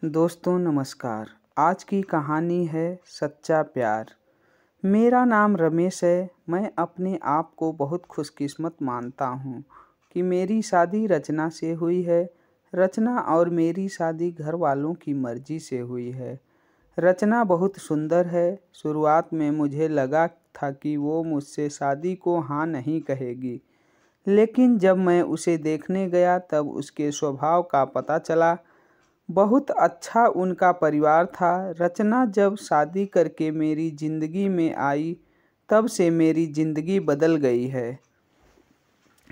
दोस्तों नमस्कार। आज की कहानी है सच्चा प्यार। मेरा नाम रमेश है। मैं अपने आप को बहुत खुशकिस्मत मानता हूँ कि मेरी शादी रचना से हुई है। रचना और मेरी शादी घर वालों की मर्जी से हुई है। रचना बहुत सुंदर है। शुरुआत में मुझे लगा था कि वो मुझसे शादी को हाँ नहीं कहेगी, लेकिन जब मैं उसे देखने गया तब उसके स्वभाव का पता चला। बहुत अच्छा उनका परिवार था। रचना जब शादी करके मेरी ज़िंदगी में आई, तब से मेरी ज़िंदगी बदल गई है।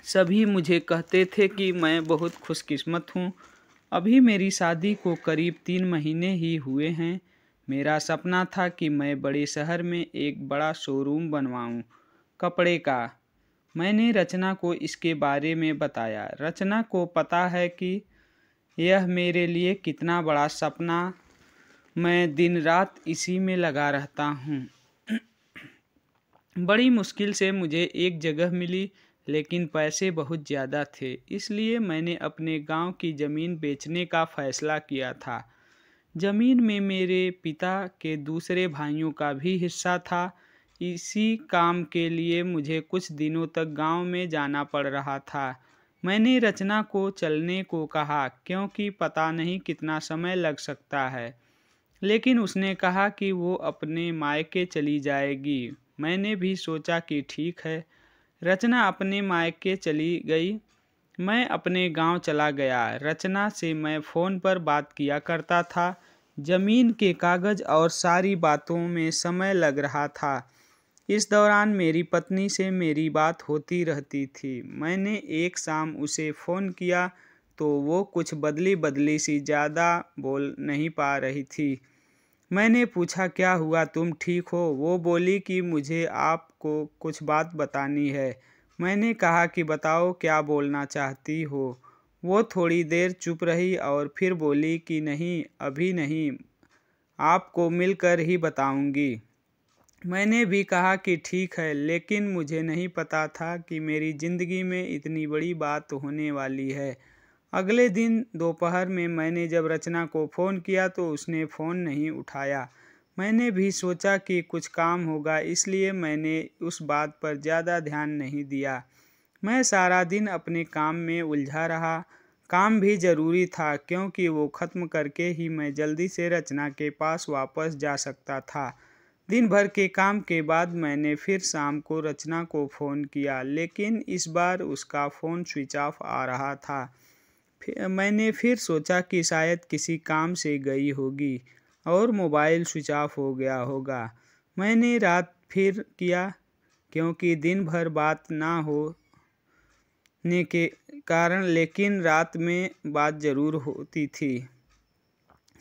सभी मुझे कहते थे कि मैं बहुत खुशकिस्मत हूँ। अभी मेरी शादी को करीब 3 महीने ही हुए हैं। मेरा सपना था कि मैं बड़े शहर में एक बड़ा शोरूम बनवाऊँ कपड़े का। मैंने रचना को इसके बारे में बताया। रचना को पता है कि यह मेरे लिए कितना बड़ा सपना। मैं दिन रात इसी में लगा रहता हूँ। बड़ी मुश्किल से मुझे एक जगह मिली, लेकिन पैसे बहुत ज़्यादा थे, इसलिए मैंने अपने गांव की ज़मीन बेचने का फ़ैसला किया था। ज़मीन में मेरे पिता के दूसरे भाइयों का भी हिस्सा था। इसी काम के लिए मुझे कुछ दिनों तक गांव में जाना पड़ रहा था। मैंने रचना को चलने को कहा, क्योंकि पता नहीं कितना समय लग सकता है, लेकिन उसने कहा कि वो अपने मायके चली जाएगी। मैंने भी सोचा कि ठीक है। रचना अपने मायके चली गई। मैं अपने गांव चला गया। रचना से मैं फ़ोन पर बात किया करता था। ज़मीन के कागज़ और सारी बातों में समय लग रहा था। इस दौरान मेरी पत्नी से मेरी बात होती रहती थी। मैंने एक शाम उसे फ़ोन किया तो वो कुछ बदली बदली सी, ज़्यादा बोल नहीं पा रही थी। मैंने पूछा, क्या हुआ, तुम ठीक हो? वो बोली कि मुझे आपको कुछ बात बतानी है। मैंने कहा कि बताओ, क्या बोलना चाहती हो? वो थोड़ी देर चुप रही और फिर बोली कि नहीं, अभी नहीं, आपको मिलकर ही बताऊंगी। मैंने भी कहा कि ठीक है, लेकिन मुझे नहीं पता था कि मेरी ज़िंदगी में इतनी बड़ी बात होने वाली है। अगले दिन दोपहर में मैंने जब रचना को फ़ोन किया तो उसने फ़ोन नहीं उठाया। मैंने भी सोचा कि कुछ काम होगा, इसलिए मैंने उस बात पर ज़्यादा ध्यान नहीं दिया। मैं सारा दिन अपने काम में उलझा रहा। काम भी ज़रूरी था, क्योंकि वो ख़त्म करके ही मैं जल्दी से रचना के पास वापस जा सकता था। दिन भर के काम के बाद मैंने फिर शाम को रचना को फ़ोन किया, लेकिन इस बार उसका फ़ोन स्विच ऑफ आ रहा था। मैंने फिर सोचा कि शायद किसी काम से गई होगी और मोबाइल स्विच ऑफ हो गया होगा। मैंने रात फिर किया, क्योंकि दिन भर बात ना होने के कारण, लेकिन रात में बात ज़रूर होती थी।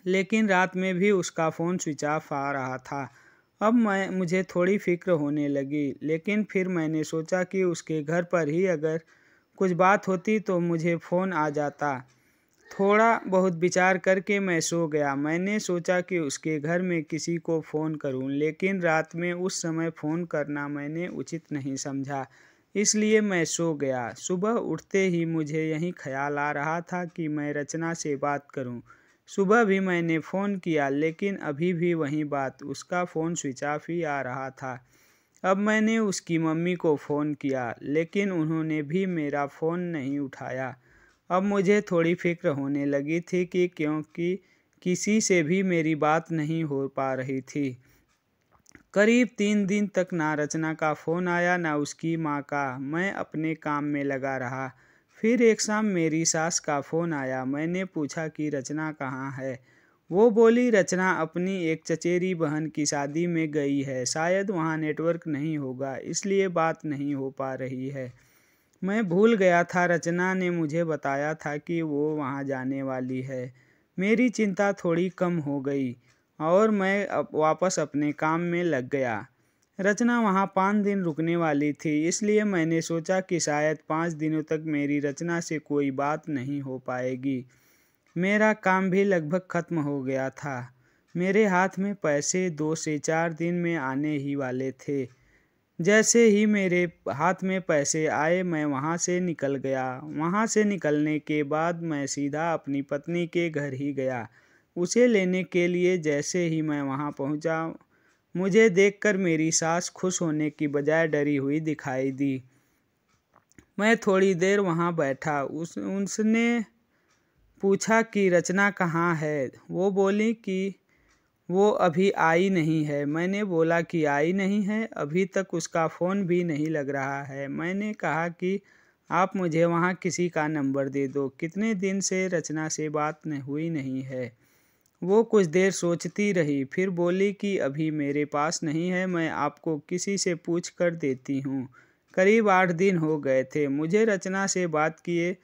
लेकिन रात में भी उसका फ़ोन स्विच ऑफ आ रहा था। अब मुझे थोड़ी फिक्र होने लगी, लेकिन फिर मैंने सोचा कि उसके घर पर ही अगर कुछ बात होती तो मुझे फ़ोन आ जाता। थोड़ा बहुत विचार करके मैं सो गया। मैंने सोचा कि उसके घर में किसी को फ़ोन करूं, लेकिन रात में उस समय फ़ोन करना मैंने उचित नहीं समझा, इसलिए मैं सो गया। सुबह उठते ही मुझे यही ख्याल आ रहा था कि मैं रचना से बात करूं। सुबह भी मैंने फ़ोन किया, लेकिन अभी भी वही बात, उसका फ़ोन स्विच ऑफ ही आ रहा था। अब मैंने उसकी मम्मी को फ़ोन किया, लेकिन उन्होंने भी मेरा फ़ोन नहीं उठाया। अब मुझे थोड़ी फिक्र होने लगी थी कि क्योंकि किसी से भी मेरी बात नहीं हो पा रही थी। करीब 3 दिन तक ना रचना का फ़ोन आया, ना उसकी माँ का। मैं अपने काम में लगा रहा। फिर एक शाम मेरी सास का फ़ोन आया। मैंने पूछा कि रचना कहाँ है। वो बोली, रचना अपनी एक चचेरी बहन की शादी में गई है, शायद वहाँ नेटवर्क नहीं होगा, इसलिए बात नहीं हो पा रही है। मैं भूल गया था, रचना ने मुझे बताया था कि वो वहाँ जाने वाली है। मेरी चिंता थोड़ी कम हो गई और मैं अब वापस अपने काम में लग गया। रचना वहाँ 5 दिन रुकने वाली थी, इसलिए मैंने सोचा कि शायद 5 दिनों तक मेरी रचना से कोई बात नहीं हो पाएगी। मेरा काम भी लगभग ख़त्म हो गया था। मेरे हाथ में पैसे 2 से 4 दिन में आने ही वाले थे। जैसे ही मेरे हाथ में पैसे आए, मैं वहाँ से निकल गया। वहाँ से निकलने के बाद मैं सीधा अपनी पत्नी के घर ही गया। उसे लेने के लिए जैसे ही मैं वहाँ पहुँचा, मुझे देखकर मेरी सास खुश होने की बजाय डरी हुई दिखाई दी। मैं थोड़ी देर वहाँ बैठा। उसने पूछा कि रचना कहाँ है। वो बोली कि वो अभी आई नहीं है। मैंने बोला कि आई नहीं है, अभी तक उसका फ़ोन भी नहीं लग रहा है। मैंने कहा कि आप मुझे वहाँ किसी का नंबर दे दो, कितने दिन से रचना से बात हुई नहीं है। वो कुछ देर सोचती रही, फिर बोली कि अभी मेरे पास नहीं है, मैं आपको किसी से पूछ कर देती हूँ। करीब 8 दिन हो गए थे मुझे रचना से बात किए।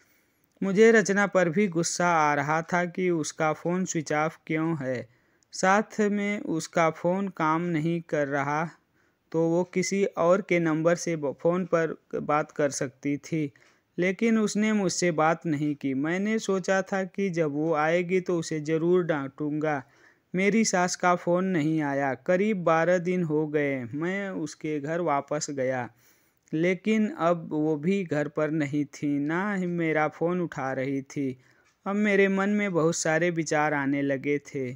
मुझे रचना पर भी गुस्सा आ रहा था कि उसका फ़ोन स्विच ऑफ क्यों है। साथ में उसका फ़ोन काम नहीं कर रहा तो वो किसी और के नंबर से फ़ोन पर बात कर सकती थी, लेकिन उसने मुझसे बात नहीं की। मैंने सोचा था कि जब वो आएगी तो उसे ज़रूर डांटूंगा। मेरी सास का फ़ोन नहीं आया। करीब 12 दिन हो गए। मैं उसके घर वापस गया, लेकिन अब वो भी घर पर नहीं थी, ना ही मेरा फ़ोन उठा रही थी। अब मेरे मन में बहुत सारे विचार आने लगे थे।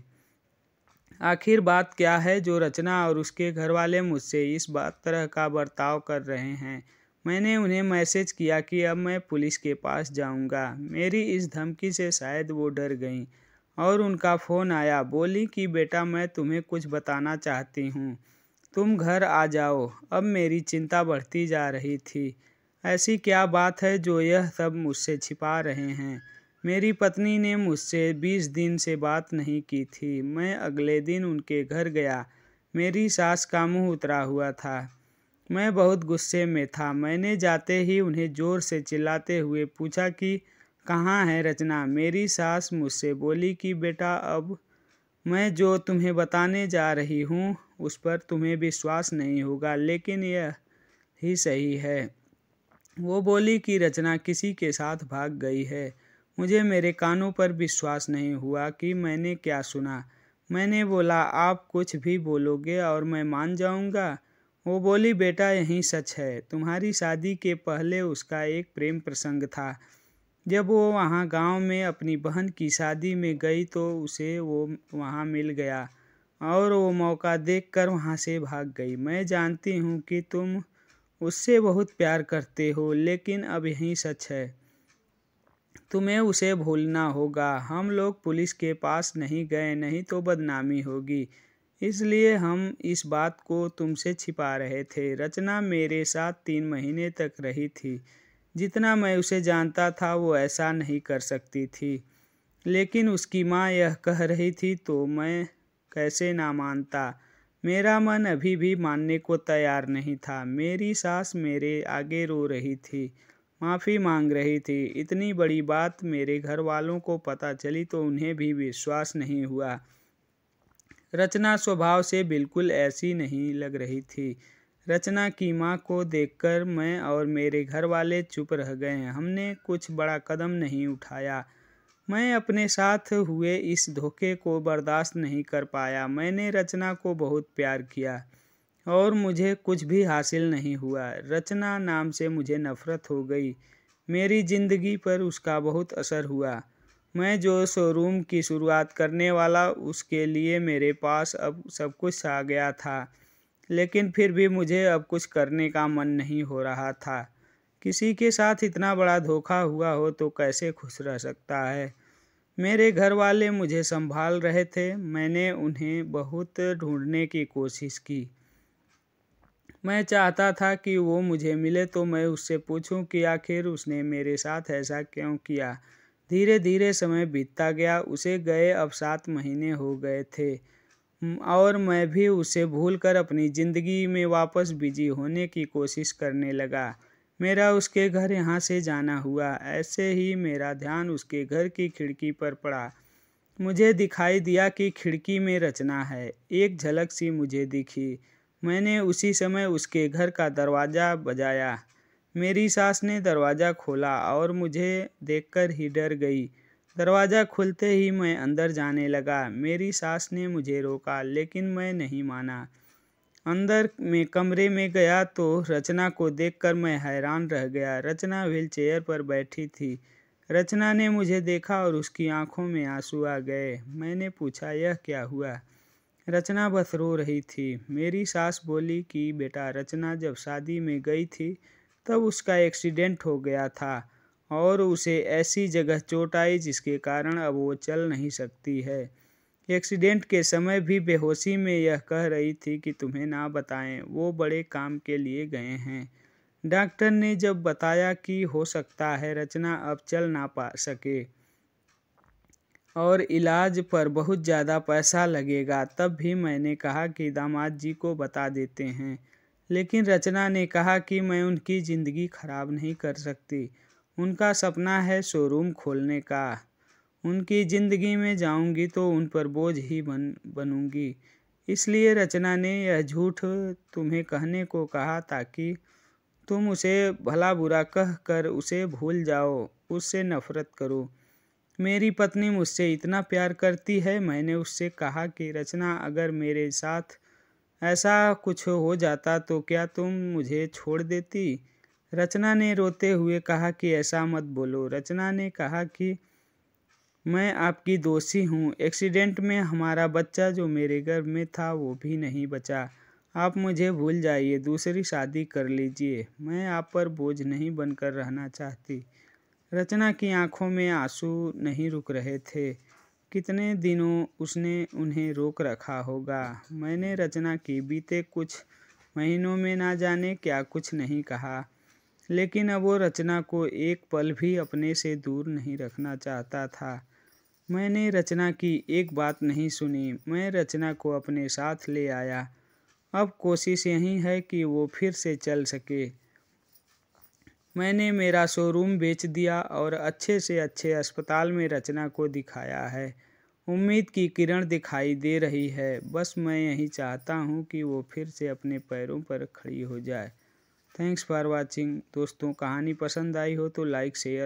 आखिर बात क्या है जो रचना और उसके घरवाले मुझसे इस बात तरह का बर्ताव कर रहे हैं। मैंने उन्हें मैसेज किया कि अब मैं पुलिस के पास जाऊंगा। मेरी इस धमकी से शायद वो डर गईं और उनका फ़ोन आया। बोली कि बेटा, मैं तुम्हें कुछ बताना चाहती हूँ, तुम घर आ जाओ। अब मेरी चिंता बढ़ती जा रही थी। ऐसी क्या बात है जो यह सब मुझसे छिपा रहे हैं। मेरी पत्नी ने मुझसे 20 दिन से बात नहीं की थी। मैं अगले दिन उनके घर गया। मेरी सास का मुंह उतरा हुआ था। मैं बहुत गुस्से में था। मैंने जाते ही उन्हें ज़ोर से चिल्लाते हुए पूछा कि कहाँ है रचना। मेरी सास मुझसे बोली कि बेटा, अब मैं जो तुम्हें बताने जा रही हूँ उस पर तुम्हें विश्वास नहीं होगा, लेकिन यह ही सही है। वो बोली कि रचना किसी के साथ भाग गई है। मुझे मेरे कानों पर विश्वास नहीं हुआ कि मैंने क्या सुना। मैंने बोला, आप कुछ भी बोलोगे और मैं मान जाऊंगा। वो बोली, बेटा, यही सच है। तुम्हारी शादी के पहले उसका एक प्रेम प्रसंग था। जब वो वहाँ गांव में अपनी बहन की शादी में गई तो उसे वो वहाँ मिल गया और वो मौका देखकर वहाँ से भाग गई। मैं जानती हूँ कि तुम उससे बहुत प्यार करते हो, लेकिन अब यही सच है। तुम्हें उसे भूलना होगा। हम लोग पुलिस के पास नहीं गए, नहीं तो बदनामी होगी, इसलिए हम इस बात को तुमसे छिपा रहे थे। रचना मेरे साथ 3 महीने तक रही थी। जितना मैं उसे जानता था वो ऐसा नहीं कर सकती थी, लेकिन उसकी माँ यह कह रही थी तो मैं कैसे ना मानता। मेरा मन अभी भी मानने को तैयार नहीं था। मेरी सास मेरे आगे रो रही थी, माफ़ी मांग रही थी। इतनी बड़ी बात मेरे घर वालों को पता चली तो उन्हें भी विश्वास नहीं हुआ। रचना स्वभाव से बिल्कुल ऐसी नहीं लग रही थी। रचना की माँ को देखकर मैं और मेरे घर वाले चुप रह गए। हमने कुछ बड़ा कदम नहीं उठाया। मैं अपने साथ हुए इस धोखे को बर्दाश्त नहीं कर पाया। मैंने रचना को बहुत प्यार किया और मुझे कुछ भी हासिल नहीं हुआ। रचना नाम से मुझे नफ़रत हो गई। मेरी ज़िंदगी पर उसका बहुत असर हुआ। मैं जो शोरूम की शुरुआत करने वाला, उसके लिए मेरे पास अब सब कुछ आ गया था, लेकिन फिर भी मुझे अब कुछ करने का मन नहीं हो रहा था। किसी के साथ इतना बड़ा धोखा हुआ हो तो कैसे खुश रह सकता है। मेरे घर वाले मुझे संभाल रहे थे। मैंने उन्हें बहुत ढूंढने की कोशिश की। मैं चाहता था कि वो मुझे मिले तो मैं उससे पूछूं कि आखिर उसने मेरे साथ ऐसा क्यों किया। धीरे धीरे समय बीतता गया। उसे गए अब 7 महीने हो गए थे और मैं भी उसे भूलकर अपनी ज़िंदगी में वापस बिजी होने की कोशिश करने लगा। मेरा उसके घर यहाँ से जाना हुआ। ऐसे ही मेरा ध्यान उसके घर की खिड़की पर पड़ा। मुझे दिखाई दिया कि खिड़की में रचना है। एक झलक सी मुझे दिखी। मैंने उसी समय उसके घर का दरवाज़ा बजाया। मेरी सास ने दरवाज़ा खोला और मुझे देखकर ही डर गई। दरवाज़ा खुलते ही मैं अंदर जाने लगा। मेरी सास ने मुझे रोका, लेकिन मैं नहीं माना। अंदर में कमरे में गया तो रचना को देखकर मैं हैरान रह गया। रचना व्हीलचेयर पर बैठी थी। रचना ने मुझे देखा और उसकी आंखों में आंसू आ गए। मैंने पूछा, यह क्या हुआ? रचना बस रो रही थी। मेरी सास बोली कि बेटा, रचना जब शादी में गई थी तब उसका एक्सीडेंट हो गया था और उसे ऐसी जगह चोट आई जिसके कारण अब वो चल नहीं सकती है। एक्सीडेंट के समय भी बेहोशी में यह कह रही थी कि तुम्हें ना बताएं, वो बड़े काम के लिए गए हैं। डॉक्टर ने जब बताया कि हो सकता है रचना अब चल ना पा सके और इलाज पर बहुत ज़्यादा पैसा लगेगा, तब भी मैंने कहा कि दामाद जी को बता देते हैं। लेकिन रचना ने कहा कि मैं उनकी ज़िंदगी खराब नहीं कर सकती। उनका सपना है शोरूम खोलने का। उनकी ज़िंदगी में जाऊंगी तो उन पर बोझ ही बनूंगी। इसलिए रचना ने यह झूठ तुम्हें कहने को कहा ताकि तुम उसे भला बुरा कह कर उसे भूल जाओ, उससे नफरत करो। मेरी पत्नी मुझसे इतना प्यार करती है। मैंने उससे कहा कि रचना, अगर मेरे साथ ऐसा कुछ हो जाता तो क्या तुम मुझे छोड़ देती? रचना ने रोते हुए कहा कि ऐसा मत बोलो। रचना ने कहा कि मैं आपकी दोषी हूँ। एक्सीडेंट में हमारा बच्चा जो मेरे गर्भ में था वो भी नहीं बचा। आप मुझे भूल जाइए, दूसरी शादी कर लीजिए। मैं आप पर बोझ नहीं बनकर रहना चाहती। रचना की आंखों में आंसू नहीं रुक रहे थे। कितने दिनों उसने उन्हें रोक रखा होगा। मैंने रचना की बीते कुछ महीनों में ना जाने क्या कुछ नहीं कहा, लेकिन अब वो रचना को एक पल भी अपने से दूर नहीं रखना चाहता था। मैंने रचना की एक बात नहीं सुनी। मैं रचना को अपने साथ ले आया। अब कोशिश यही है कि वो फिर से चल सके। मैंने मेरा शोरूम बेच दिया और अच्छे से अच्छे अस्पताल में रचना को दिखाया है। उम्मीद की किरण दिखाई दे रही है। बस मैं यही चाहता हूँ कि वो फिर से अपने पैरों पर खड़ी हो जाए। Thanks for watching. दोस्तों, कहानी पसंद आई हो तो लाइक शेयर